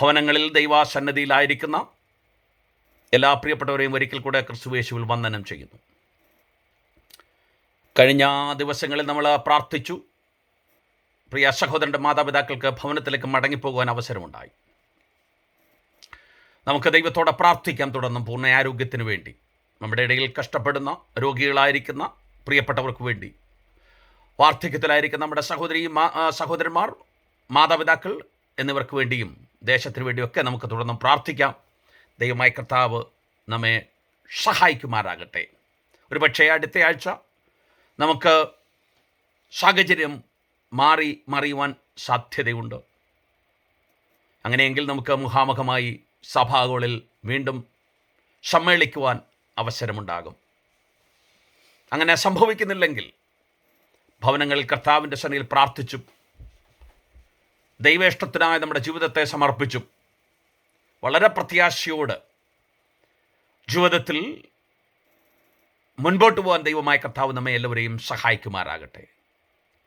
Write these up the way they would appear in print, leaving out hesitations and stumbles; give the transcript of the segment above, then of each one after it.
ഭവനങ്ങളിൽ ദൈവസന്നിധിയിലായിരിക്കുന്ന എല്ലാ പ്രിയപ്പെട്ടവരെയും ഒരിക്കൽ കൂടെ ക്രിസ്തുയേശുവിൽ വന്ദനം ചെയ്യുന്നു. കഴിഞ്ഞ ദിവസങ്ങളിൽ നമ്മൾ പ്രാർത്ഥിച്ചു. പ്രിയ സഹോദരൻ്റെ മാതാപിതാക്കൾക്ക് ഭവനത്തിലേക്ക് മടങ്ങിപ്പോകുവാൻ അവസരമുണ്ടായി. നമുക്ക് ദൈവത്തോടെ പ്രാർത്ഥിക്കാം. തുടർന്നും പൂർണ്ണ ആരോഗ്യത്തിന് വേണ്ടി, നമ്മുടെ ഇടയിൽ കഷ്ടപ്പെടുന്ന രോഗികളായിരിക്കുന്ന പ്രിയപ്പെട്ടവർക്ക് വേണ്ടി, വാർദ്ധക്യത്തിലായിരിക്കുന്ന നമ്മുടെ സഹോദരന്മാർ, മാതാപിതാക്കൾ എന്നിവർക്ക് വേണ്ടിയും ദേശത്തിന് വേണ്ടിയൊക്കെ നമുക്ക് തുടർന്നും പ്രാർത്ഥിക്കാം. ദൈവമായ കർത്താവ് നമ്മെ സഹായിക്കുമാറാകട്ടെ. ഒരുപക്ഷേ അടുത്ത ആഴ്ച നമുക്ക് സാഹചര്യം മറിയുവാൻ സാധ്യതയുണ്ട്. അങ്ങനെയെങ്കിൽ നമുക്ക് മുഖാമുഖമായി സഭാകളിൽ വീണ്ടും സമ്മേളിക്കുവാൻ അവസരമുണ്ടാകും. അങ്ങനെ സംഭവിക്കുന്നില്ലെങ്കിൽ ഭവനങ്ങളിൽ കർത്താവിൻ്റെ സന്നിധിയിൽ പ്രാർത്ഥിച്ചും ദൈവേഷ്ടത്തിനായി നമ്മുടെ ജീവിതത്തെ സമർപ്പിച്ചും വളരെ പ്രത്യാശയോട് ജീവിതത്തിൽ മുൻപോട്ട് പോകാൻ ദൈവമായ കർത്താവ് നമ്മെ എല്ലാവരെയും സഹായിക്കുമാറാകട്ടെ.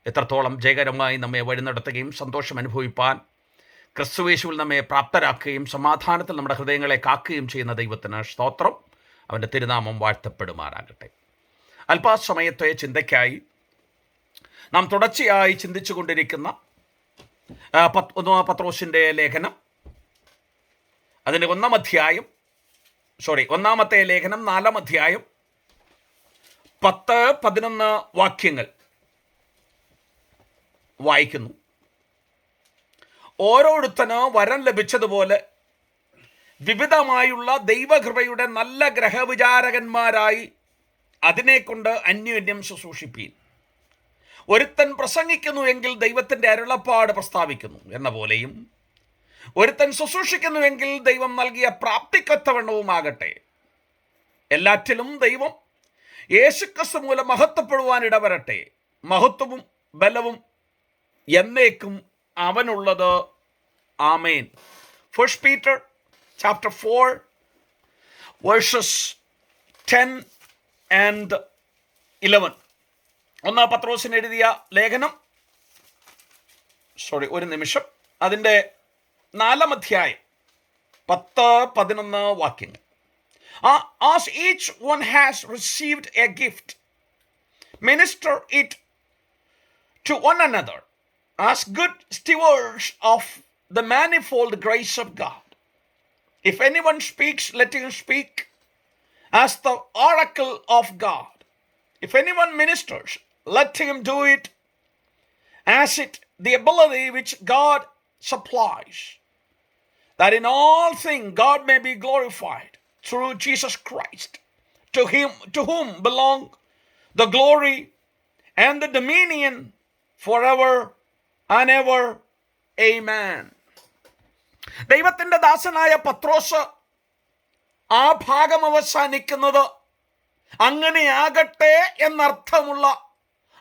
എത്രത്തോളം ജയകരമായി നമ്മെ വഴി നടത്തുകയും സന്തോഷം അനുഭവിപ്പാൻ ക്രിസ്തുയേശുവിൽ നമ്മെ പ്രാപ്തരാക്കുകയും സമാധാനത്തിൽ നമ്മുടെ ഹൃദയങ്ങളെ കാക്കുകയും ചെയ്യുന്ന ദൈവത്തിന് സ്തോത്രം. അവൻ്റെ തിരുനാമം വാഴ്ത്തപ്പെടുമാറാകട്ടെ. അല്പസമയത്തെ ചിന്തയ്ക്കായി നാം തുടർച്ചയായി ചിന്തിച്ചു കൊണ്ടിരിക്കുന്ന പത്രോസിൻ്റെ ലേഖനം, അതിൻ്റെ ഒന്നാമത്തെ ലേഖനം 4-ാം അധ്യായം 10-11 വാക്യങ്ങൾ വായിക്കുന്നു. ഓരോരുത്തന് വരം ലഭിച്ചതുപോലെ വിവിധമായുള്ള ദൈവകൃപയുടെ നല്ല ഗ്രഹവിചാരകന്മാരായി അതിനെക്കൊണ്ട് അന്യോന്യം ശുശ്രൂഷിപ്പീൻ. ഒരുത്തൻ പ്രസംഗിക്കുന്നുവെങ്കിൽ ദൈവത്തിൻ്റെ അരുളപ്പാട് പ്രസ്താവിക്കുന്നു എന്ന പോലെയും, ഒരുത്തൻ ശുശ്രൂഷിക്കുന്നുവെങ്കിൽ ദൈവം നൽകിയ പ്രാപ്തിക്കൊത്തവണ്ണവുമാകട്ടെ. എല്ലാറ്റിലും ദൈവം യേശുക്രിസ്തു മൂലം മഹത്വപ്പെടുവാൻ ഇടവരട്ടെ. മഹത്വവും ബലവും എന്നേക്കും അവനുള്ളത്. ആമേൻ. 1 Peter chapter 4 verses 10 and 11. ഒന്നാം പത്രോസിന് എഴുതിയ ലേഖനം, അതിൻ്റെ 4-ാം അധ്യായം 10-11 വാക്യങ്ങൾ. As each one has received a gift, minister it to one another as good stewards of the manifold grace of God. If anyone speaks, let him speak as the oracle of God. If anyone ministers, let him do it as it the ability which God supplies, that in all things God may be glorified through Jesus Christ, to whom belong the glory and the dominion forever and ever. Amen. ദൈവത്തിൻ്റെ ദാസനായ പത്രോസ് ആ ഭാഗം അവസാനിക്കുന്നത് അങ്ങനെയാകട്ടെ എന്നർത്ഥമുള്ള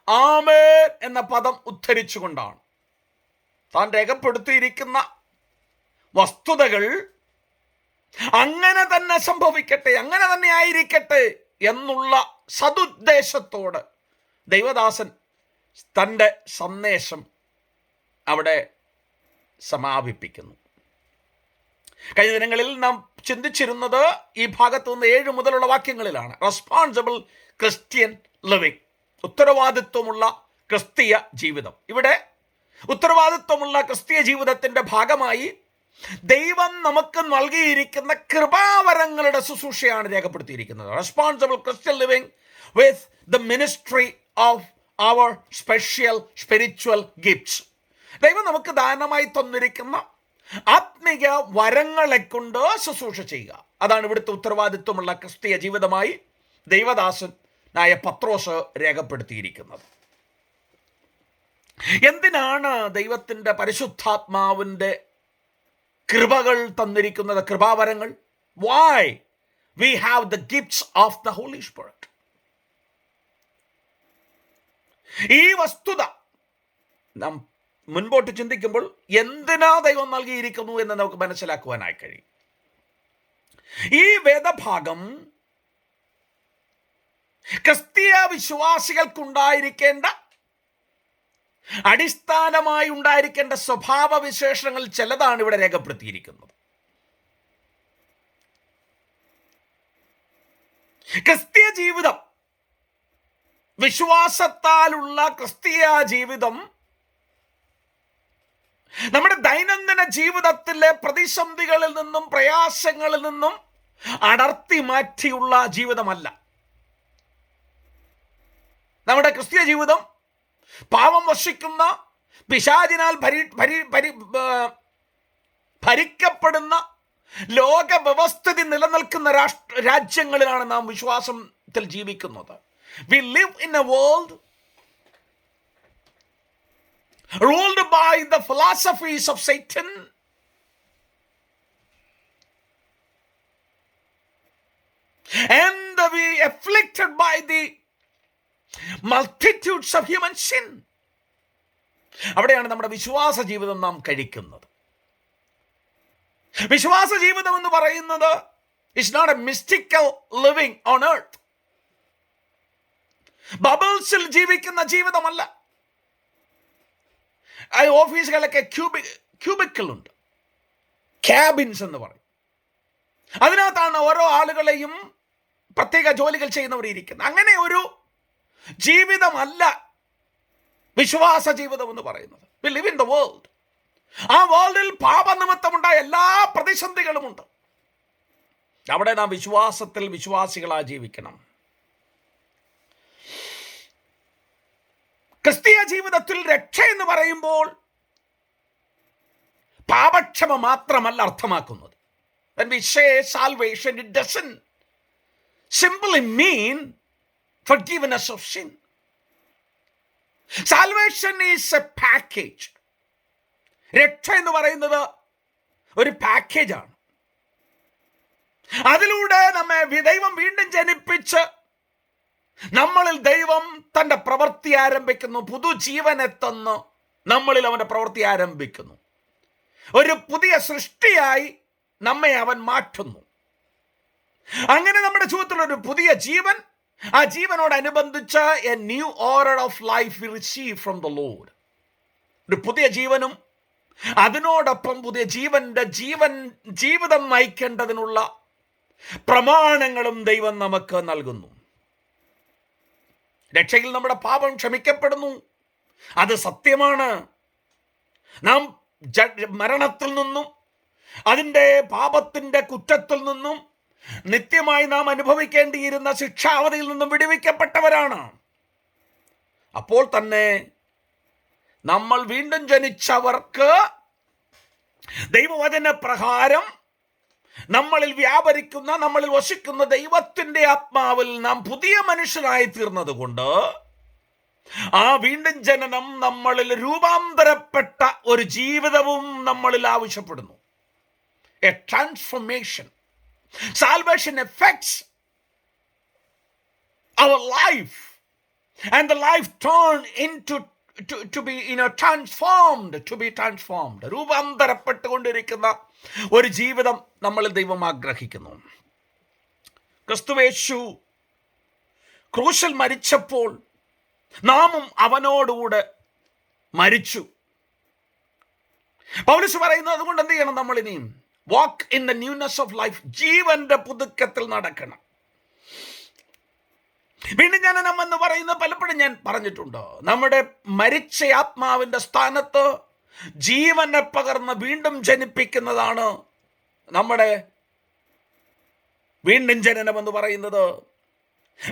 ആമേൻ എന്ന പദം ഉദ്ധരിച്ചുകൊണ്ടാണ്. താൻ രേഖപ്പെടുത്തിയിരിക്കുന്ന വസ്തുതകൾ അങ്ങനെ തന്നെ സംഭവിക്കട്ടെ, അങ്ങനെ തന്നെ ആയിരിക്കട്ടെ എന്നുള്ള സതുദ്ദേശത്തോട് ദൈവദാസൻ തൻ്റെ സന്ദേശം അവിടെ സമാപിപ്പിക്കുന്നു. കഴിഞ്ഞ ദിനങ്ങളിൽ നാം ചിന്തിച്ചിരുന്നത് ഈ ഭാഗത്തു നിന്ന് 7 മുതലുള്ള വാക്യങ്ങളിലാണ്. റെസ്പോൺസിബിൾ ക്രിസ്ത്യൻ ലിവിങ്, ഉത്തരവാദിത്വമുള്ള ക്രിസ്തീയ ജീവിതം. ഇവിടെ ഉത്തരവാദിത്വമുള്ള ക്രിസ്തീയ ജീവിതത്തിൻ്റെ ഭാഗമായി ദൈവം നമുക്ക് നൽകിയിരിക്കുന്ന കൃപാവരങ്ങളുടെ ശുശ്രൂഷയാണ് രേഖപ്പെടുത്തിയിരിക്കുന്നത്. Responsible Christian living with the ministry of our special spiritual gifts. ദൈവം നമുക്ക് ദാനമായി തന്നിരിക്കുന്ന ആത്മീയ വരങ്ങളെ കൊണ്ട് ശുശ്രൂഷ ചെയ്യുക. അതാണ് ഇവിടുത്തെ ഉത്തരവാദിത്വമുള്ള ക്രിസ്തീയ ജീവിതമായി ദൈവദാസനായ പത്രോസ് രേഖപ്പെടുത്തിയിരിക്കുന്നത്. എന്തിനാണ് ദൈവത്തിൻ്റെ പരിശുദ്ധാത്മാവിൻ്റെ കൃപകൾ തന്നിരിക്കുന്നത്, കൃപാവരങ്ങൾ? Why we have the gifts of the Holy Spirit? ഈ വസ്തുത നാം മുൻപോട്ട് ചിന്തിക്കുമ്പോൾ എന്തിനാ ദൈവം നൽകിയിരിക്കുന്നു എന്ന് നമുക്ക് മനസ്സിലാക്കുവാനായി കഴിയും. ഈ വേദഭാഗം ക്രിസ്തീയ വിശ്വാസികൾക്കുണ്ടായിരിക്കേണ്ട അടിസ്ഥാനമായി ഉണ്ടായിരിക്കേണ്ട സ്വഭാവ വിശേഷങ്ങൾ ചിലതാണ് ഇവിടെ രേഖപ്പെടുത്തിയിരിക്കുന്നത്. ക്രിസ്തീയ ജീവിതം, വിശ്വാസത്താലുള്ള ക്രിസ്തീയ ജീവിതം നമ്മുടെ ദൈനംദിന ജീവിതത്തിലെ പ്രതിസന്ധികളിൽ നിന്നും പ്രയാസങ്ങളിൽ നിന്നും അടർത്തി മാറ്റിയുള്ള ജീവിതമല്ല. നമ്മുടെ ക്രിസ്തീയ ജീവിതം പാപം വസിക്കുന്ന, പിശാചിനാൽ ഭരിക്കപ്പെടുന്ന, ലോക വ്യവസ്ഥിതി നിലനിൽക്കുന്ന രാജ്യങ്ങളിലാണ് നാം വിശ്വാസത്തിൽ ജീവിക്കുന്നത്. We live in a world ruled by the philosophies of Satan, and we afflicted by the multitudes of human sin. അവിടെയാണ് നമ്മുടെ വിശ്വാസ ജീവിതം നാം കഴിക്കുന്നത്. വിശ്വാസ ജീവിതം എന്ന് പറയുന്നത് it's not a mystical living on earth. ബബിൾസിൽ ജീവിക്കുന്ന ജീവിതമല്ല. ഓഫീസുകളൊക്കെ ക്യൂബിക്കിളുണ്ട്, ക്യാബിൻസ് എന്ന് പറയും. അതിനകത്താണ് ഓരോ ആളുകളെയും പ്രത്യേക ജോലികൾ ചെയ്യുന്നവർ ഇരിക്കുന്നത്. അങ്ങനെ ഒരു ജീവിതമല്ല വിശ്വാസ ജീവിതം എന്ന് പറയുന്നത്. We live in the world. ആ വേൾഡിൽ പാപനിമിത്തമുണ്ടായ എല്ലാ പ്രതിസന്ധികളുമുണ്ട്. അവിടെ നാം വിശ്വാസത്തിൽ വിശ്വാസികളായി ജീവിക്കണം. ക്രിസ്തീയ ജീവിതത്തിൽ രക്ഷ എന്ന് പറയുമ്പോൾ പാപക്ഷമ മാത്രമല്ല അർത്ഥമാക്കുന്നത്. When we say salvation, it doesn't simply mean forgiveness of sin. Salvation is a package. രക്ഷ എന്ന് പറയുന്നത് ഒരു പാക്കേജാണ്. അതിലൂടെ നമ്മെ ദൈവം വീണ്ടും ജനിപ്പിച്ച് നമ്മളിൽ ദൈവം തൻ്റെ പ്രവൃത്തി ആരംഭിക്കുന്നു. പുതുജീവനെ തന്ന് നമ്മളിൽ അവൻ്റെ പ്രവൃത്തി ആരംഭിക്കുന്നു. ഒരു പുതിയ സൃഷ്ടിയായി നമ്മെ അവൻ മാറ്റുന്നു. അങ്ങനെ നമ്മുടെ ജീവിതത്തിൽ ഒരു പുതിയ ജീവൻ, ആ ജീവനോടനുബന്ധിച്ച് a new order of life we receive from the Lord. ഒരു പുതിയ ജീവനും അതിനോടൊപ്പം പുതിയ ജീവിതം നയിക്കേണ്ടതിനുള്ള പ്രമാണങ്ങളും ദൈവം നമുക്ക് നൽകുന്നു. രക്ഷയിൽ നമ്മുടെ പാപം ക്ഷമിക്കപ്പെടുന്നു, അത് സത്യമാണ്. നാം മരണത്തിൽ നിന്നും അതിൻ്റെ പാപത്തിൻ്റെ കുറ്റത്തിൽ നിന്നും നിത്യമായി നാം അനുഭവിക്കേണ്ടിയിരുന്ന ശിക്ഷാവധിയിൽ നിന്നും വിടുവിക്കപ്പെട്ടവരാണ്. അപ്പോൾ തന്നെ നമ്മൾ വീണ്ടും ജനിച്ചവർക്ക് ദൈവവചന പ്രകാരം നമ്മളിൽ വ്യാപരിക്കുന്ന, നമ്മളിൽ വസിക്കുന്ന ദൈവത്തിൻ്റെ ആത്മാവിൽ നാം പുതിയ മനുഷ്യരായി തീർന്നത് കൊണ്ട് ആ വീണ്ടും ജനനം നമ്മളിൽ രൂപാന്തരപ്പെട്ട ഒരു ജീവിതവും നമ്മളിൽ ആവശ്യപ്പെടുന്നു. A transformation. Salvation affects our life, and the life turned into to be transformed. രൂപാന്തരപ്പെട്ടുകൊണ്ടിരിക്കുന്ന ഒരു ജീവിതം നമ്മളിൽ ദൈവം ആഗ്രഹിക്കുന്നു. ക്രിസ്തുയേശു ക്രൂശിൽ മരിച്ചപ്പോൾ നാമും അവനോടുകൂടെ മരിച്ചു. പൗലോസ് പറയുന്നത് അതുകൊണ്ട് എന്ത് ചെയ്യണം? നമ്മൾ ഇനിയും walk in the newness of life, ജീവന്റെ പുതുക്കത്തിൽ നടക്കണം. വീണ്ടും ജനനം എന്ന് പറയുന്നത് പലപ്പോഴും ഞാൻ പറഞ്ഞിട്ടുണ്ട്. നമ്മുടെ മരിച്ച ആത്മാവിന്റെ സ്ഥാനത്ത് ജീവനെ പകർന്ന് വീണ്ടും ജനിപ്പിക്കുന്നതാണ് നമ്മുടെ വീണ്ടും ജനനം എന്ന് പറയുന്നത്.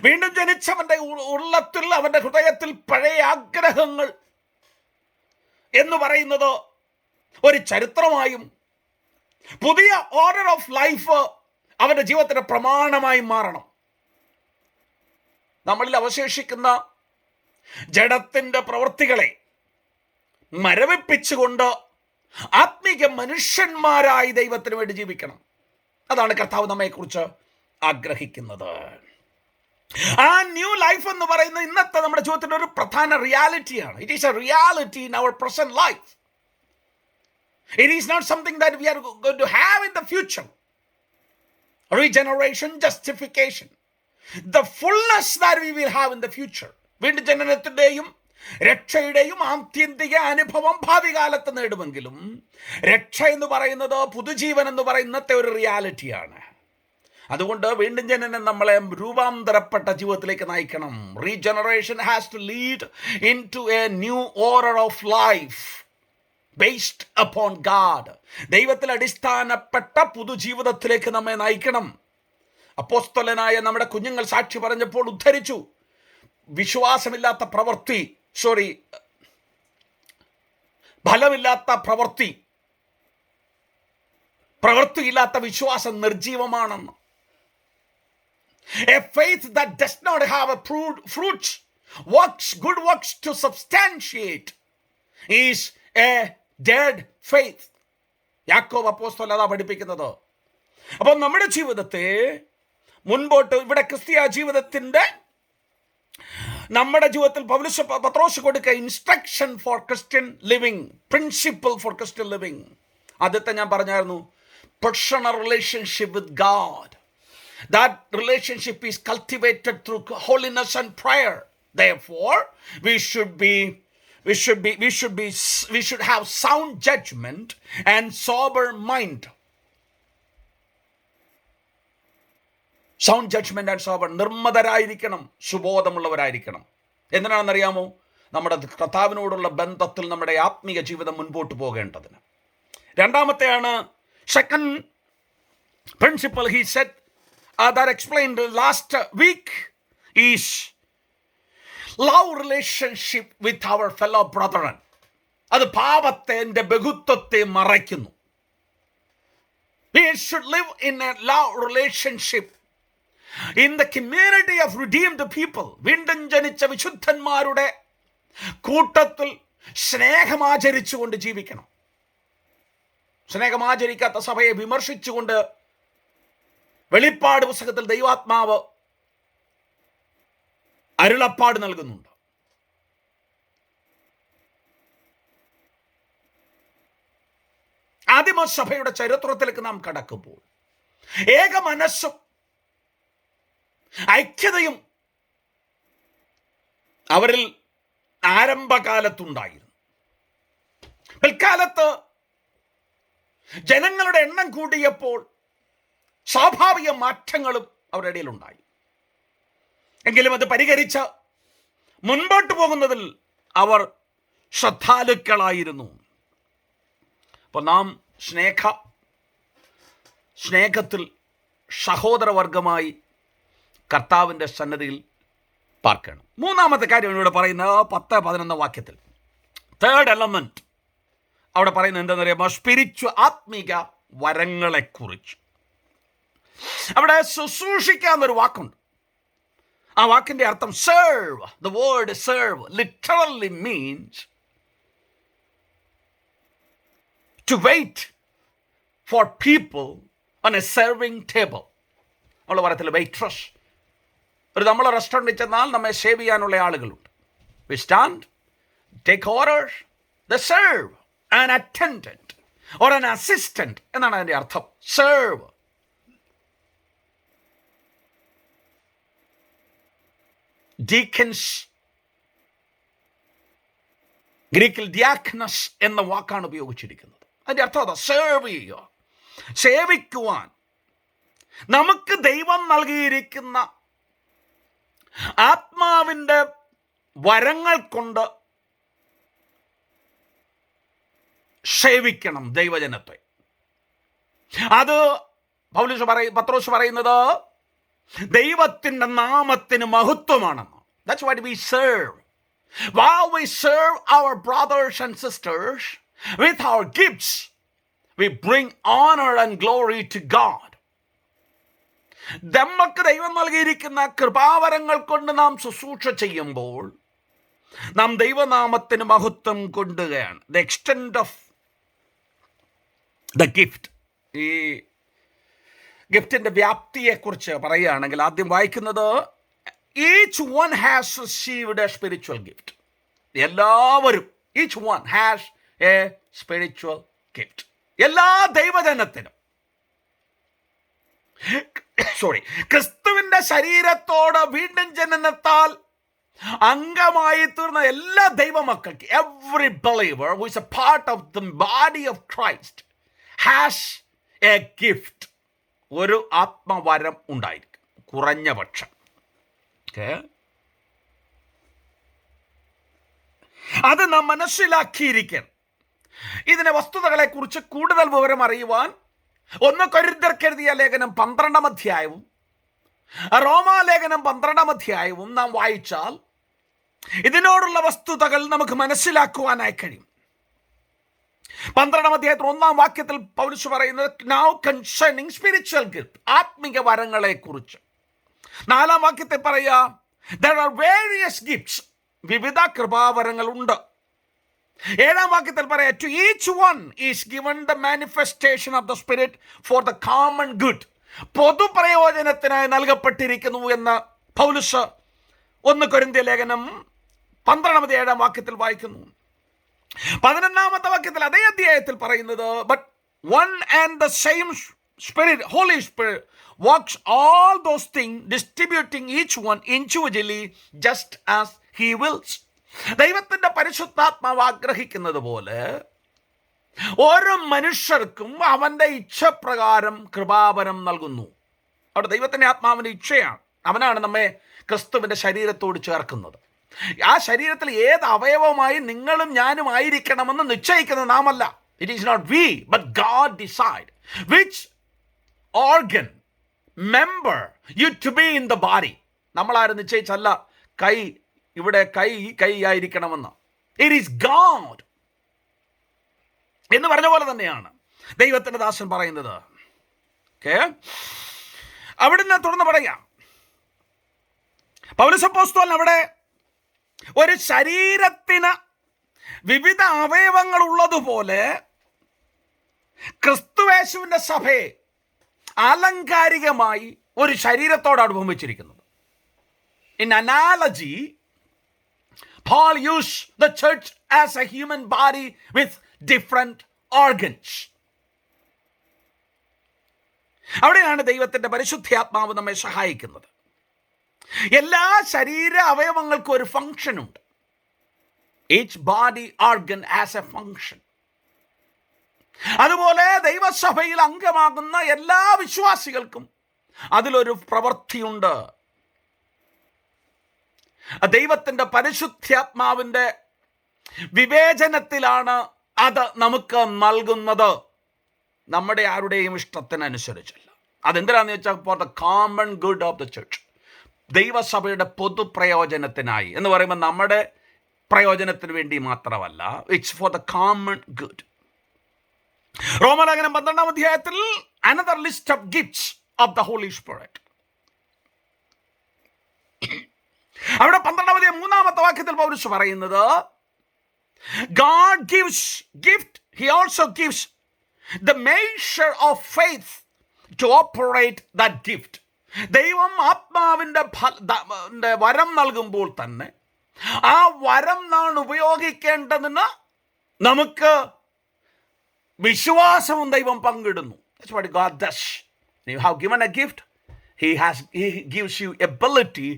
വീണ്ടും ജനിച്ചവന്റെ ഉള്ളത്തിൽ, അവന്റെ ഹൃദയത്തിൽ പഴയ ആഗ്രഹങ്ങൾ എന്ന് പറയുന്നത് ഒരു ചരിത്രമായും പുതിയ ഓർഡർ ഓഫ് ലൈഫ് അവന്റെ ജീവിതത്തിന്റെ പ്രമാണമായി മാറണം. നമ്മളിൽ അവശേഷിക്കുന്ന ജഡത്തിന്റെ പ്രവൃത്തികളെ മരവിപ്പിച്ചുകൊണ്ട് ആത്മീക മനുഷ്യന്മാരായി ദൈവത്തിന് വേണ്ടി ജീവിക്കണം. അതാണ് കർത്താവ് നമ്മെക്കുറിച്ച് ആഗ്രഹിക്കുന്നത്. ആ ന്യൂ ലൈഫ് എന്ന് പറയുന്നത് ഇന്നത്തെ നമ്മുടെ ജീവിതത്തിന്റെ ഒരു പ്രധാന റിയാലിറ്റിയാണ്. It is a reality in our present life. It is not something that we are going to have in the future. Regeneration, justification, the fullness that we will have in the future. വീണ്ടും ജനനത്തിൻ്റെയും രക്ഷയുടെയും ആത്യന്തിക അനുഭവം ഭാവി കാലത്ത് നേടുമെങ്കിലും രക്ഷ എന്ന് പറയുന്നത്, പുതുജീവൻ എന്ന് പറയുന്ന ഇന്നത്തെ ഒരു റിയാലിറ്റിയാണ്. അതുകൊണ്ട് വീണ്ടും ജനനം നമ്മളെ രൂപാന്തരപ്പെട്ട ജീവിതത്തിലേക്ക് നയിക്കണം. Regeneration has to lead into a new order of life based upon God. ദൈവത്തിൽ അടിസ്ഥാനപ്പെട്ട പുതുജീവിതത്തിലേക്ക് നമ്മെ നയിക്കണം. അപ്പോസ്തലനായ നമ്മുടെ കുഞ്ഞുങ്ങൾ സാക്ഷി പറഞ്ഞപ്പോൾ ഉദ്ധരിച്ചു, വിശ്വാസമില്ലാത്ത പ്രവൃത്തി, ഫലമില്ലാത്ത പ്രവൃത്തിയില്ലാത്ത വിശ്വാസം നിർജീവമാണെന്ന്. A faith that does not have a fruits, good works to substantiate, is a dead faith. യാക്കോബ് അപ്പോസ്തലൻ അതാ പഠിപ്പിക്കുന്നത്. അപ്പോൾ നമ്മുടെ ജീവിതത്തെ മുൻപോട്ട്, ഇവിടെ ക്രിസ്തീയ ജീവിതത്തിന്റെ, നമ്മുടെ ജീവിതത്തിൽ പത്രോസ് കൊടുക്കുക instruction for Christian living, principle for Christian living. ആദ്യത്തെ ഞാൻ പറഞ്ഞായിരുന്നു, personal relationship with God. That relationship is cultivated through holiness and prayer. Therefore, we should have sound judgment and sober mind. Sound judgment and sober. നിർമ്മതരായിരിക്കണം, സുബോധമുള്ളവരായിരിക്കണം. എന്തിനാണെന്നറിയാമോ? നമ്മുടെ കർത്താവിനോടുള്ള ബന്ധത്തിൽ നമ്മുടെ ആത്മീയ ജീവിതം മുൻപോട്ട് പോകേണ്ടതിന്. രണ്ടാമത്തെയാണ്, second principle he said, that explained last week, is love relationship with our fellow brethren. അത് പാപത്തിന്റെ ബഹുത്വത്തെ മറയ്ക്കുന്നു. We should live in a love relationship in the community of redeemed people. വീണ്ടും ജനിച്ച വിശുദ്ധന്മാരുടെ കൂട്ടത്തിൽ സ്നേഹമാചരിച്ചുകൊണ്ട് ജീവിക്കണം. സ്നേഹമാചരിക്കാത്ത സഭയെ വിമർശിച്ചുകൊണ്ട് വെളിപ്പാട് പുസ്തകത്തിൽ ദൈവാത്മാവ് അരുളപ്പാട് നൽകുന്നുണ്ട്. ആദിമസഭയുടെ ചരിത്രത്തിലേക്ക് നാം കടക്കുമ്പോൾ ഏക മനസ്സും ഐക്യതയും അവരിൽ ആരംഭകാലത്തുണ്ടായിരുന്നു. പിൽക്കാലത്ത് ജനങ്ങളുടെ എണ്ണം കൂടിയപ്പോൾ സ്വാഭാവിക മാറ്റങ്ങളും അവരുടെ ഇടയിലുണ്ടായി. എങ്കിലും അത് പരിഹരിച്ച് മുൻപോട്ട് പോകുന്നതിൽ അവർ ശ്രദ്ധാലുക്കളായിരുന്നു. അപ്പോൾ നാം സ്നേഹത്തിൽ സഹോദരവർഗമായി കർത്താവിൻ്റെ സന്നദ്ധിയിൽ പാർക്കണം. മൂന്നാമത്തെ കാര്യം ഇവിടെ പറയുന്ന 10-11 വാക്യത്തിൽ, തേർഡ് എലമെന്റ് അവിടെ പറയുന്നത് എന്താണെന്നറിയാമോ? സ്പിരിച്വൽ, ആത്മീക വരങ്ങളെക്കുറിച്ച്. അവിടെ ശുശ്രൂഷിക്കാന്നൊരു വാക്കുണ്ട്. ആ വാക്കിന്റെ അർത്ഥം serve. The word serve literally means to wait for people on a serving table. നമ്മൾ പറയത്തില്ല waitress. നമ്മളെ റെസ്റ്റോറൻറ്റിൽ ചെന്നാൽ നമ്മെ സേവ് ചെയ്യാനുള്ള ആളുകളുണ്ട്. We stand, take orders, they serve. An attendant or an assistant എന്നാണ് അതിൻ്റെ അർത്ഥം. serve. ഡീക്കൻസ്, ഗ്രീക്കിൽ diakonos എന്ന വാക്കാണ് ഉപയോഗിച്ചിരിക്കുന്നത്. അതിൻ്റെ അർത്ഥം അതാ, സെർവ് ചെയ്യുക, സേവിക്കുവാൻ. നമുക്ക് ദൈവം നൽകിയിരിക്കുന്ന ആത്മാവിൻ്റെ വരങ്ങൾ കൊണ്ട് സേവിക്കണം ദൈവജനത്തെ. അത് പത്രോസ് പറയുന്നത് ദൈവത്തിൻ്റെ നാമത്തിന് മഹത്വമാണെന്ന്. That's what we serve. While we serve our brothers and sisters with our gifts, we bring honor and glory to God. നമുക്ക് ദൈവം നൽകിയിരിക്കുന്ന കൃപാവരങ്ങൾ കൊണ്ട് നാം ശുശ്രൂഷ ചെയ്യുമ്പോൾ നാം ദൈവനാമത്തിന് മഹത്വം കൊണ്ടുകയാണ്. The extent of the gift. ഈ ഗിഫ്റ്റിൻ്റെ വ്യാപ്തിയെക്കുറിച്ച് പറയുകയാണെങ്കിൽ ആദ്യം വായിക്കുന്നത്, each one has received a spiritual gift. എല്ലാവരും, each one has a spiritual gift. എല്ലാ ദൈവജനത്തിനും ക്രിസ്തുവിൻ്റെ ശരീരത്തോട് വീണ്ടും ജനനത്താൽ അംഗമായി തീർന്ന എല്ലാ ദൈവമക്കൾക്ക്, every believer who is a part of the body of Christ has a gift. ഒരു ആത്മവരം ഉണ്ടായിരിക്കും, കുറഞ്ഞ പക്ഷം. അത് നാം മനസ്സിലാക്കിയിരിക്കണം. ഇതിനെ വസ്തുതകളെക്കുറിച്ച് കൂടുതൽ വിവരം അറിയുവാൻ 1 കൊരിന്ത്യർക്കെഴുതിയ ലേഖനം 12-ാം അധ്യായവും റോമാലേഖനം 12-ാം അധ്യായവും നാം വായിച്ചാൽ ഇതിനോടുള്ള വസ്തുതകൾ നമുക്ക് മനസ്സിലാക്കുവാനായി കഴിയും. 12-ാം അധ്യായത്തിൽ 1-ാം വാക്യത്തിൽ പൗലോസ് പറയുന്നത് നൗ കൺസേണിംഗ് സ്പിരിച്വൽ ഗിഫ്റ്റ്, ആത്മിക വരങ്ങളെ കുറിച്ച്. 4-ാം വാക്യത്തിൽ പറയുക there are various gifts, വിവിധ കൃപാവരങ്ങൾ ഉണ്ട്. 7-ാം വാക്യത്തിൽ പറയാം to each one is given the manifestation of the spirit for the common good, പൊതുപ്രയോജനത്തിനായി നൽകപ്പെട്ടിരിക്കുന്നു എന്ന് പൗലോസ് 1 കൊരിന്ത്യ ലേഖനം 12-ാം വാക്യത്തിൽ വായിക്കുന്നു. 11-ാമത്തെ വാക്യത്തിൽ അതേ അധ്യായത്തിൽ പറയുന്നത് but one and the same spirit, holy spirit works all those things, distributing each one individually just as he wills. ദൈവത്തിന്റെ പരിശുദ്ധാത്മാവ് ആഗ്രഹിക്കുന്നത് പോലെ ഓരോ മനുഷ്യർക്കും അവന്റെ ഇച്ഛപ്രകാരം കൃപാവരം നൽകുന്നു. അവിടെ ദൈവത്തിന്റെ ആത്മാവിന്റെ ഇച്ഛയാണ്. അവനാണ് നമ്മെ ക്രിസ്തുവിന്റെ ശരീരത്തോട് ചേർക്കുന്നത്. ആ ശരീരത്തിൽ ഏത് അവയവമായി നിങ്ങളും ഞാനും ആയിരിക്കണമെന്ന് നിശ്ചയിക്കുന്നത് നാമല്ല. It is not we but God decide which organ member you to be in the body. നമ്മളാരും നിശ്ചയിച്ചല്ല കൈ ഇവിടെ കൈ ആയിരിക്കണമെന്ന്. ഇറ്റ് ഈസ് ഗാഡ് എന്ന് പറഞ്ഞ പോലെ തന്നെയാണ് ദൈവത്തിന്റെ ദാസൻ പറയുന്നത്. അവിടുന്ന് തുടർന്ന് പറയാം, പൗലോസ് അപ്പോസ്തലൻ അവിടെ ഒരു ശരീരത്തിന് വിവിധ അവയവങ്ങൾ ഉള്ളതുപോലെ ക്രിസ്തുയേശുവിന്റെ സഭയെ ആലങ്കാരികമായി ഒരു ശരീരത്തോടാണ് ഉപമിച്ചിരിക്കുന്നത്. In analogy Paul used the church as a human body with different organs. അവിടെയാണ് ദൈവത്തിന്റെ പരിശുദ്ധാത്മാവ് നമ്മെ സഹായിക്കുന്നത്. എല്ലാ ശരീര അവയവങ്ങൾക്കും ഒരു ഫംഗ്ഷൻ ഉണ്ട്. Each body organ has a function. അതുപോലെ ദൈവസഭയിൽ അംഗമാകുന്ന എല്ലാ വിശ്വാസികൾക്കും അതിലൊരു പ്രവൃത്തിയുണ്ട്. ദൈവത്തിന്റെ പരിശുദ്ധാത്മാവിന്റെ വിവേചനത്തിലാണ് അത് നമുക്ക് നൽകുന്നത്, നമ്മുടെ ആരുടെയും ഇഷ്ടത്തിനനുസരിച്ചല്ല. അതെന്തിനാന്ന് വെച്ചാൽ for the common good of the church, ദൈവസഭയുടെ പൊതുപ്രയോജനത്തിനായി എന്ന് പറയുമ്പോൾ നമ്മുടെ പ്രയോജനത്തിന് വേണ്ടി മാത്രമല്ല, it's for the common good. റോമാലേഖനം 12-ാം അധ്യായത്തിൽ another list of gifts of the Holy Spirit. അവിടെ 12-ാം അധ്യായം 3-ാമത്തെ വാക്യത്തിൽ പൗലോസ് പറയുന്നത് God gives gift, he also gives the measure of faith to operate that gift. ദൈവം ആത്മാവിന്റെ വരം നൽകുമ്പോൾ തന്നെ ആ വരം നാം ഉപയോഗിക്കേണ്ടതിന് നമുക്ക് വിശ്വാസവും ദൈവം പങ്കിടുന്നു. That's what God does. You have given a gift, he gives you ability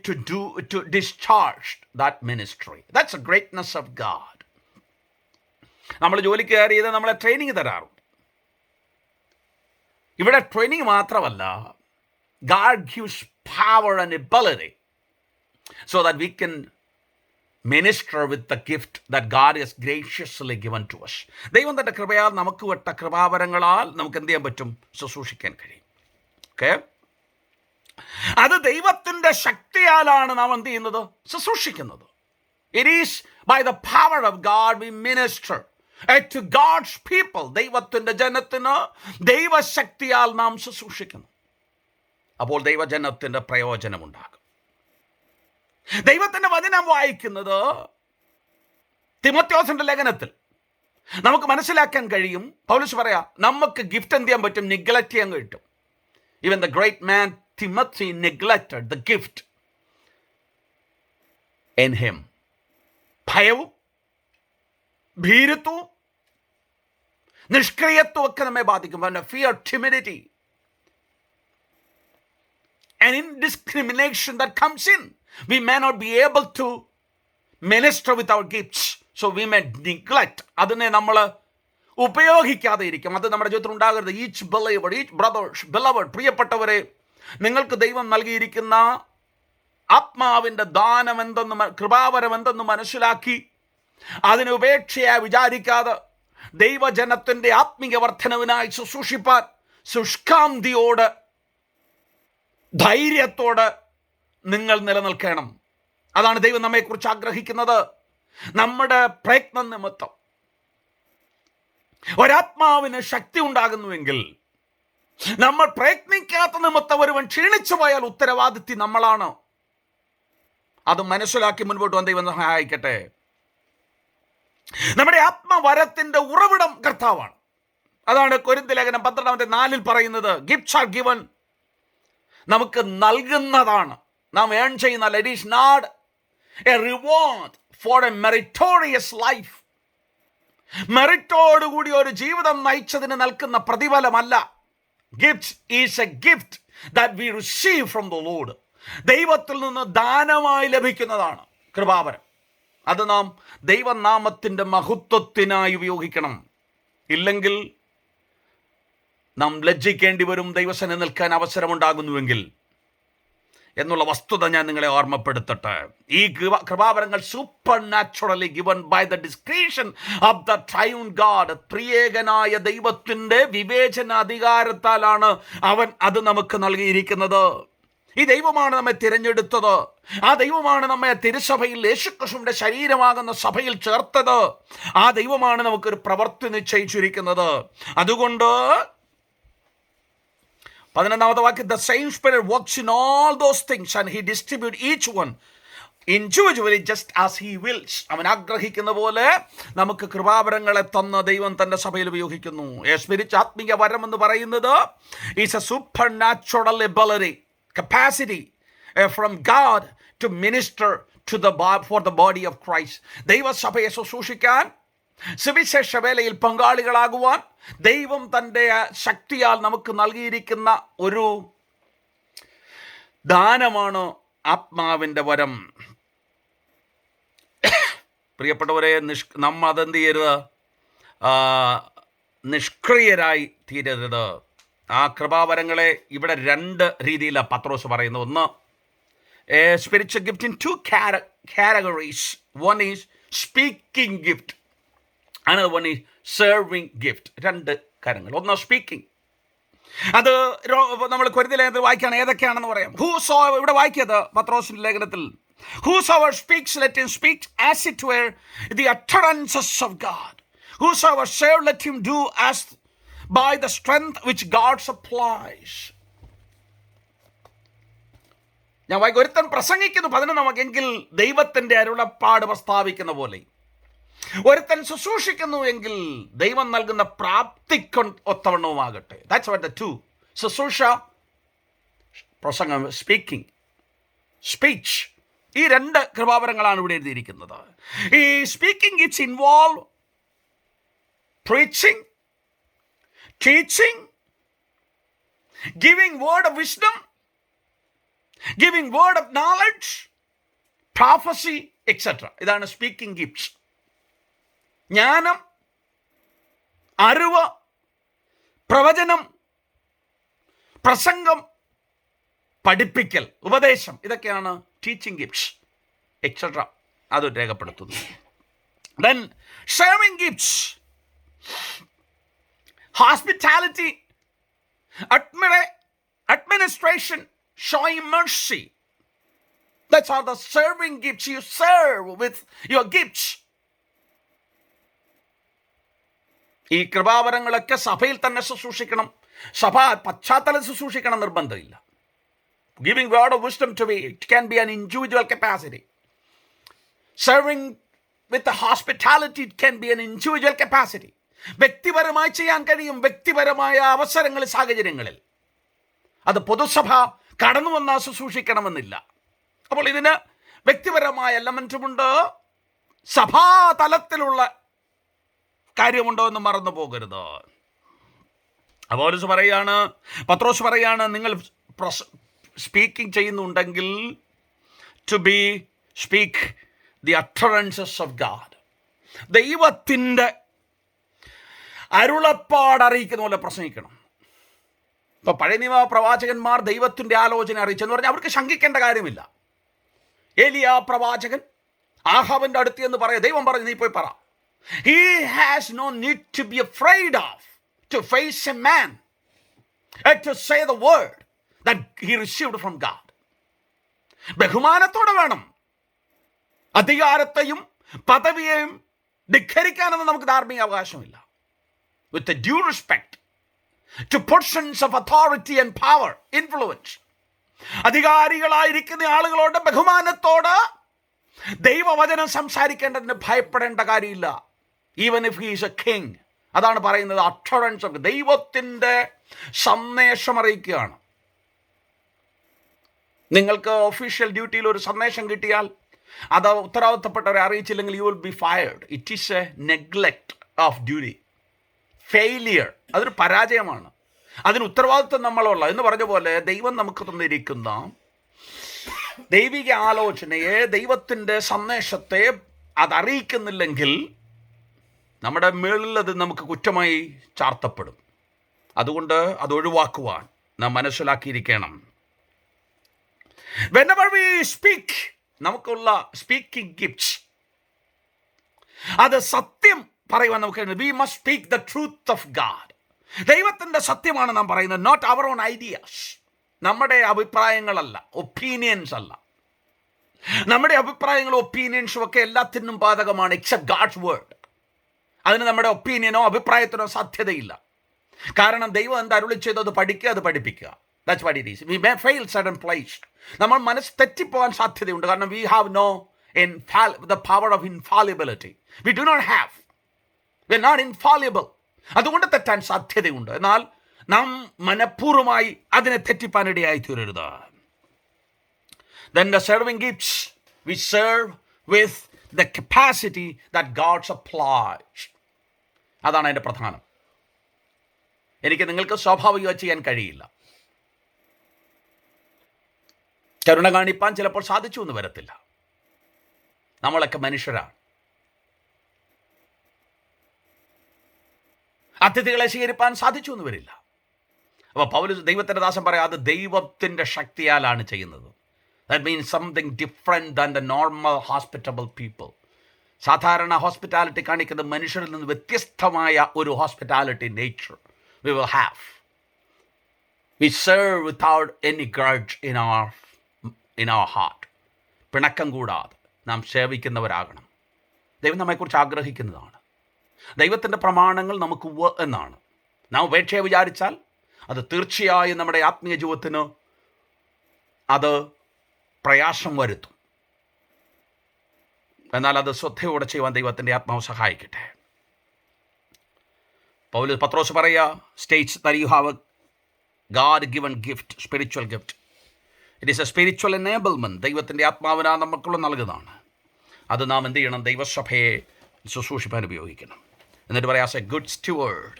to discharge that ministry. That's the greatness of God. നമ്മൾ ജോലിക്ക് കയറിയത് നമ്മളെ ട്രെയിനിങ് തരാറുണ്ട്. ഇവിടെ ട്രെയിനിങ് മാത്രമല്ല, God gives power and ability so that we can minister with the gift that God has graciously given to us. ദൈവം തന്റെ കൃപയാൽ നമുക്ക് വിട്ട കൃപാവരങ്ങളാൽ നമുക്ക് എന്ത് ചെയ്യാൻ പറ്റും? ശുശ്രൂഷിക്കാൻ കഴിയും. അത് ദൈവത്തിന്റെ ശക്തിയാലാണ് നാം എന്ത് ചെയ്യുന്നത്? ശുശ്രൂഷിക്കുന്നത്. It is by the power of God we minister to God's people. ദൈവത്തിന്റെ ജനത്തിന് ദൈവശക്തിയാൽ നാം ശുശ്രൂഷിക്കുന്നു. അപ്പോൾ ദൈവജനത്തിന്റെ പ്രയോജനമുണ്ടാകും. ദൈവത്തിന്റെ വചനം വായിക്കുന്നത് തിമോഥെയോസിന്റെ ലേഖനത്തിൽ നമുക്ക് മനസ്സിലാക്കാൻ കഴിയും. പൗലോസ് പറയാ നമുക്ക് ഗിഫ്റ്റ് എന്ത് ചെയ്യാൻ പറ്റും? നെഗ്ലക്റ്റ് ചെയ്യാൻ കിട്ടും. Even the great man Timothy neglected the gift in him. ഭയവും ഭീരുത്വവും നിഷ്ക്രിയത്വം ഒക്കെ നമ്മെ ബാധിക്കും. Fear, timidity and indiscrimination that comes in. We may not be able to minister with our gifts. So we may neglect. അതിനെ നമ്മൾ ഉപയോഗിക്കാതെ ഇരിക്കും. അത് നമ്മുടെ ജീവിതത്തിൽ ഉണ്ടാകരുത്. ഈച്ച് ബ്രദേഴ്സ് ബിലവഡ്, പ്രിയപ്പെട്ടവരെ, നിങ്ങൾക്ക് ദൈവം നൽകിയിരിക്കുന്ന ആത്മാവിൻ്റെ ദാനം എന്തെന്ന്, കൃപാവരം എന്തെന്ന് മനസ്സിലാക്കി അതിനെ ഉപേക്ഷയായി വിചാരിക്കാതെ ദൈവജനത്തിൻ്റെ ആത്മീയ വർധനവിനായി ശുശ്രൂഷിപ്പാൻ ശുഷ്കാന്തിയോട്, ധൈര്യത്തോട് നിങ്ങൾ നിലനിൽക്കണം. അതാണ് ദൈവം നമ്മെക്കുറിച്ച് ആഗ്രഹിക്കുന്നത്. നമ്മുടെ പ്രയത്നം നിമിത്തം ഒരാത്മാവിന് ശക്തി ഉണ്ടാകുന്നുവെങ്കിൽ, നമ്മൾ പ്രയത്നിക്കാത്ത നിമിത്തം ഒരുവൻ ക്ഷീണിച്ചു പോയാൽ ഉത്തരവാദിത്വം നമ്മളാണ്. അത് മനസ്സിലാക്കി മുൻപോട്ട് വന്ന് ദൈവം സഹായിക്കട്ടെ. നമ്മുടെ ആത്മവരത്തിന്റെ ഉറവിടം കർത്താവാണ്. അതാണ് കൊരിന്ത്യർ ലേഖനം 12:4 പറയുന്നത്. ഗിഫ്റ്റ്സ് ആർ ഗിവൻ, നമുക്ക് നൽകുന്നതാണ്, നാം ഏൺ ചെയ്യുന്നതല്ല. It is not a reward for a meritorious life. മെറിറ്റോടുകൂടി ഒരു ജീവിതം നയിച്ചതിന് നൽകുന്ന പ്രതിഫലമല്ല. Gifts is a gift that we receive from the Lord. ദൈവത്തിൽ നിന്ന് ദാനമായി ലഭിക്കുന്നതാണ് കൃപാവരം. അത് നാം ദൈവനാമത്തിൻ്റെ മഹത്വത്തിനായി ഉപയോഗിക്കണം. ഇല്ലെങ്കിൽ നാം ലജ്ജിക്കേണ്ടി വരും. ദൈവസന്നിധിയിൽ നിൽക്കാൻ അവസരമുണ്ടാകുന്നുവെങ്കിൽ എന്നുള്ള വസ്തുത ഞാൻ നിങ്ങളെ ഓർമ്മപ്പെടുത്തട്ടെ. ഈ കൃപാവരങ്ങൾ supernaturally given by the discretion of the triune God. ത്രിയേകനായ ദൈവത്തിൻ്റെ വിവേചന അധികാരത്താലാണ് അവൻ അത് നമുക്ക് നൽകിയിരിക്കുന്നത്. ഈ ദൈവമാണ് നമ്മെ തിരഞ്ഞെടുത്തത്. ആ ദൈവമാണ് നമ്മെ തിരുസഭയിൽ യേശുക്രിസ്തുവിന്റെ ശരീരമാകുന്ന സഭയിൽ ചേർത്തത്. ആ ദൈവമാണ് നമുക്കൊരു പ്രവൃത്തി നിശ്ചയിച്ചിരിക്കുന്നത്. അതുകൊണ്ട് 11ാമത്തെ വാക്യം, the same spirit works in all those things and he distributes each one individually just as he wills. അവൻ ആഗ്രഹിക്കുന്ന പോലെ നമുക്ക് കൃപാവരങ്ങളെ തന്ന ദൈവം തൻ്റെ സഭയിൽ ഉപയോഗിക്കുന്നു. സ്പിരിറ്റ്, ആത്മീയ വരം എന്ന് പറയുന്നത് is A super natural ability, capacity from God to minister to for the body of Christ. ദൈവസഭയെ ശുശ്രൂഷിക്കാൻ, സുവിശേഷ വേലയിൽ പങ്കാളികളാകുവാൻ ദൈവം തൻ്റെ ശക്തിയാൽ നമുക്ക് നൽകിയിരിക്കുന്ന ഒരു ദാനമാണ് ആത്മാവിൻ്റെ വരം. പ്രിയപ്പെട്ടവരെ, നമ്മ അതെന്ത് ചെയ്യരുത്, നിഷ്ക്രിയരായി തീരരുത്. ആ കൃപാവരങ്ങളെ ഇവിടെ 2 രീതിയിലാണ് പത്രോസ് പറയുന്നത്. ഒന്ന്, spiritual gift in 2 categories. One is speaking gift, another one is serving gift. 2 കാര്യങ്ങൾ. ഒന്ന് സ്പീക്കിംഗ്. അത് നമ്മൾ കൊരിന്ത്യർ ലേഖനത്തിൽ വായിക്കുകയാണ്. ഏതൊക്കെയാണെന്ന് പറയാം. ഇവിടെ വായിക്കിയത് പത്രോസിന്റെ ലേഖനത്തിൽ, whosoever speaks let him speak as it were the utterances of God. Whosoever serve let him do as by the strength which God supplies. ഞാൻ വായിക്കും, ഒരുത്തൻ പ്രസംഗിക്കുന്നു 11 എങ്കിൽ ദൈവത്തിൻ്റെ അരുളപ്പാട് പ്രസ്താവിക്കുന്ന പോലെ, ഒരുത്തൻ ശുശ്രൂഷിക്കുന്നു എങ്കിൽ ദൈവം നൽകുന്ന പ്രാപ്തിക്കൊത്തവണ്ണവുമാകട്ടെ. That's what the 2, ശുശ്രൂഷ, പ്രസംഗം, സ്പീക്കിംഗ്, സ്പീച്ച്. ഈ 2 കൃപാവരങ്ങളാണ് ഇവിടെ എഴുതിയിരിക്കുന്നത്. ഈ speaking it's involve preaching, teaching, giving word of wisdom, giving word of knowledge, prophecy, etc. ഇതാണ് സ്പീക്കിംഗ് ഗിഫ്റ്റ്സ്. ജ്ഞാനം, അറിവ്, പ്രവചനം, പ്രസംഗം, പഠിപ്പിക്കൽ, ഉപദേശം, ഇതൊക്കെയാണ് ടീച്ചിങ് ഗിഫ്റ്റ്സ് എക്സെട്ര. അത് രേഖപ്പെടുത്തുന്നു. Then serving gifts, hospitality, administration, showing mercy. That's how the serving gifts. You serve with your gifts. ഈ കൃപാവരങ്ങളൊക്കെ സഭയിൽ തന്നെ ശുശ്രൂഷിക്കണം. സഭ പശ്ചാത്തലം ശുശ്രൂഷിക്കണം നിർബന്ധമില്ല. Giving word of wisdom to be, it can be an individual capacity. Serving with the hospitality, it can be an individual capacity. വ്യക്തിപരമായി ചെയ്യാൻ കഴിയും, വ്യക്തിപരമായ അവസരങ്ങളിൽ, സാഹചര്യങ്ങളിൽ. അത് പൊതുസഭ കടന്നു വന്നാൽ ശുശ്രൂഷിക്കണമെന്നില്ല. അപ്പോൾ ഇതിന് വ്യക്തിപരമായ എലമെന്റുമുണ്ട്, സഭാതലത്തിലുള്ള കാര്യമുണ്ടോ എന്ന് മറന്നു പോകരുത്. പത്രോസ് പറയാണ്, നിങ്ങൾ സ്പീക്കിംഗ് ചെയ്യുന്നുണ്ടെങ്കിൽ to speak the utterances of God. ദൈവത്തിൻ്റെ അരുളപ്പാട് അറിയിക്കുന്ന പോലെ പ്രസംഗിക്കണം. ഇപ്പൊ പഴയ നിയമ പ്രവാചകന്മാർ ദൈവത്തിൻ്റെ ആലോചന അറിയിച്ചെന്ന് പറഞ്ഞാൽ അവർക്ക് ശങ്കിക്കേണ്ട കാര്യമില്ല. ഏലിയ പ്രവാചകൻ ആഹാബിന്റെ അടുത്ത് എന്ന് പറയാം, ദൈവം പറഞ്ഞു നീ പോയി പറ. He has no need to be afraid of to face a man and to say the word that he received from God. ബഹുമാനത്തോടെ വേണം. അധികാരത്തെയും പദവിയെയും ധിക്കരിക്കാനൊന്നും നമുക്ക് ധാർമ്മിക അവകാശമില്ല. With the due respect to persons of authority and power, influence. അധികാരികളായിരിക്കുന്ന ആളുകളോട് ബഹുമാനത്തോട് ദൈവവചനം സംസാരിക്കേണ്ടതിന് ഭയപ്പെടേണ്ട കാര്യമില്ല. Even if he is A king. അതാണ് പറയുന്നത്, അട്ടറൻസ് ഓഫ് ദൈവത്തിൻ്റെ സന്ദേശം അറിയിക്കുകയാണ്. നിങ്ങൾക്ക് ഒഫീഷ്യൽ ഡ്യൂട്ടിയിൽ ഒരു സന്ദേശം കിട്ടിയാൽ അത് ഉത്തരവാദിത്തപ്പെട്ടവരെ അറിയിച്ചില്ലെങ്കിൽ you will be fired. It is a neglect of duty, failure. അതൊരു പരാജയമാണ്. അതിന് ഉത്തരവാദിത്വം നമ്മളുള്ള എന്ന് പറഞ്ഞ പോലെ ദൈവം നമുക്ക് തന്നിരിക്കുന്ന ദൈവിക ആലോചനയെ, ദൈവത്തിൻ്റെ സന്ദേശത്തെ അതറിയിക്കുന്നില്ലെങ്കിൽ നമ്മുടെ മേളിൽ അത് നമുക്ക് കുറ്റമായി ചാർത്തപ്പെടും. അതുകൊണ്ട് അത് ഒഴിവാക്കുവാൻ നാം മനസ്സിലാക്കിയിരിക്കണം. Whenever we speak, നമുക്കുള്ള സ്പീക്കിംഗ് ഗിഫ്റ്റ്സ് അത് സത്യം പറയുവാൻ നമുക്ക് we must speak the truth of God. ദൈവത്തിൻ്റെ സത്യമാണ് നാം പറയുന്നത്, നോട്ട് അവർ ഓൺ ഐഡിയാസ്. നമ്മുടെ അഭിപ്രായങ്ങളല്ല, ഒപ്പീനിയൻസ് അല്ല. നമ്മുടെ അഭിപ്രായങ്ങളും ഒപ്പീനിയൻസും ഒക്കെ എല്ലാത്തിനും ബാധകമാണ് എക്സെപ്റ്റ് ഗാഡ്സ് വേർഡ്. അതിന് നമ്മുടെ ഒപ്പീനിയനോ അഭിപ്രായത്തിനോ സാധ്യതയില്ല. കാരണം ദൈവം എന്താ അരുളി ചെയ്തത് പഠിക്കുക, അത് പഠിപ്പിക്കുക. That's what it is. We may fail sudden place. നമ്മൾ മനസ്സ് തെറ്റിപ്പോകാൻ സാധ്യതയുണ്ട്. കാരണം we have no the power of infallibility. We do not have. We are not infallible. അതുകൊണ്ട് തെറ്റാൻ സാധ്യതയുണ്ട്. എന്നാൽ നാം മനഃപൂർവ്വമായി അതിനെ തെറ്റിപ്പാനിടയായി തീരരുത്. Then the serving gifts, we serve with the capacity that God supplies. അതാണ് അതിൻ്റെ പ്രധാനം. എനിക്ക് നിങ്ങൾക്ക് സ്വാഭാവികമായി ചെയ്യാൻ കഴിയില്ല. കരുണ കാണിപ്പാൻ ചിലപ്പോൾ സാധിച്ചു എന്ന് വരത്തില്ല. നമ്മളൊക്കെ മനുഷ്യരാണ്. അതിഥികളെ സ്വീകരിപ്പാൻ സാധിച്ചു എന്ന് വരില്ല. അപ്പോൾ പൗലോസ് ദൈവത്തിൻ്റെ ദാസൻ പറയാം, അത് ദൈവത്തിൻ്റെ ശക്തിയാലാണ് ചെയ്യുന്നത്. That means something different than the normal hospitable people. സാധാരണ ഹോസ്പിറ്റാലിറ്റി കാണിക്കുന്നത് മനുഷ്യരിൽ നിന്ന് വ്യത്യസ്തമായ ഒരു hospitality nature we will have. We serve without any grudge in our heart. പിണക്കം കൂടാതെ നാം സേവിക്കുന്നവരാകണം. ദൈവം നമ്മെക്കുറിച്ച് ആഗ്രഹിക്കുന്നതാണ്. ദൈവത്തിൻ്റെ പ്രമാണങ്ങൾ നമുക്ക് എന്നാണ്. നാം ഉപേക്ഷയെ വിചാരിച്ചാൽ അത് തീർച്ചയായും നമ്മുടെ ആത്മീയ ജീവിതത്തിന് അത് പ്രയാസം വരുത്തും. എന്നാൽ അത് ശ്രദ്ധയോടെ ചെയ്യുവാൻ ദൈവത്തിൻ്റെ ആത്മാവ് സഹായിക്കട്ടെ. പത്രോസ് പറയുക, states that you have a God-given gift, spiritual gift. It is a spiritual enablement. ദൈവത്തിൻ്റെ ആത്മാവിനാ നമുക്കുള്ള നൽകുന്നതാണ്. അത് നാം എന്ത് ചെയ്യണം? ദൈവസഭയെ ശുശ്രൂഷിപ്പാൻ ഉപയോഗിക്കണം. എന്നിട്ട് പറയാം, as a good steward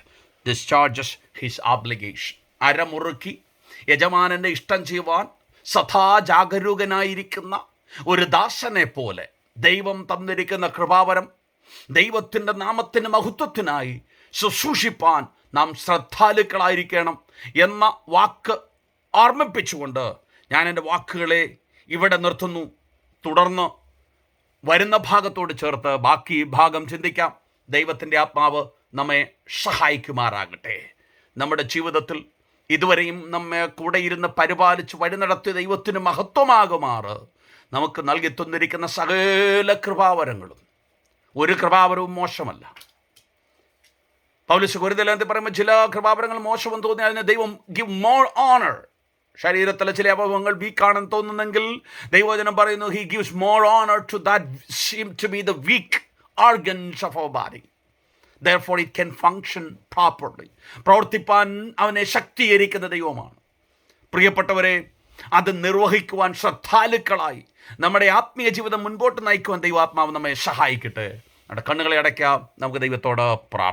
discharges his obligation. അരമുറുക്കി യജമാനൻ്റെ ഇഷ്ടം ചെയ്യുവാൻ സദാ ജാഗരൂകനായിരിക്കുന്ന ഒരു ദാസനെ പോലെ ദൈവം തന്നിരിക്കുന്ന കൃപാവരം ദൈവത്തിൻ്റെ നാമത്തിന് മഹത്വത്തിനായി ശുശ്രൂഷിപ്പാൻ നാം ശ്രദ്ധാലുക്കളായിരിക്കണം എന്ന വാക്ക് ഓർമ്മിപ്പിച്ചുകൊണ്ട് ഞാൻ എൻ്റെ വാക്കുകളെ ഇവിടെ നിർത്തുന്നു. തുടർന്ന് വരുന്ന ഭാഗത്തോട് ചേർത്ത് ബാക്കി ഭാഗം ചിന്തിക്കാം. ദൈവത്തിൻ്റെ ആത്മാവ് നമ്മെ സഹായിക്കുമാറാകട്ടെ. നമ്മുടെ ജീവിതത്തിൽ ഇതുവരെയും നമ്മെ കൂടെ ഇരുന്ന് പരിപാലിച്ച് വഴി നടത്തിയ ദൈവത്തിന് മഹത്വമാകുമാറ് നമുക്ക് നൽകി തന്നിരിക്കുന്ന സകല കൃപാവരങ്ങളും ഒരു കൃപാവരവും മോശമല്ല. പൗലോസ് കൊരിന്ത്യർ പറയുമ്പോൾ ചില കൃപാവരങ്ങൾ മോശമെന്ന് തോന്നി അതിന് ദൈവം ഗിവ് മോർ ഓണർ. ശരീരത്തിലെ ചില അവയവങ്ങൾ വീക്കാണെന്ന് തോന്നുന്നെങ്കിൽ ദൈവവചനം പറയുന്നു he gives more honour to that seem to be the weak organs of our body. Therefore it can function properly. പ്രവർത്തിപ്പാൻ അവനെ ശക്തീകരിക്കുന്ന ദൈവമാണ്. പ്രിയപ്പെട്ടവരെ, അത് നിർവഹിക്കുവാൻ ശ്രദ്ധാലുക്കളായി നമ്മുടെ ആത്മീയ ജീവിതം മുൻപോട്ട് നയിക്കുവാൻ ദൈവാത്മാവ് നമ്മെ സഹായിക്കട്ടെ. നമ്മുടെ കണ്ണുകളെ അടയ്ക്കാം. നമുക്ക് ദൈവത്തോട് പ്രാർത്ഥിക്കാം.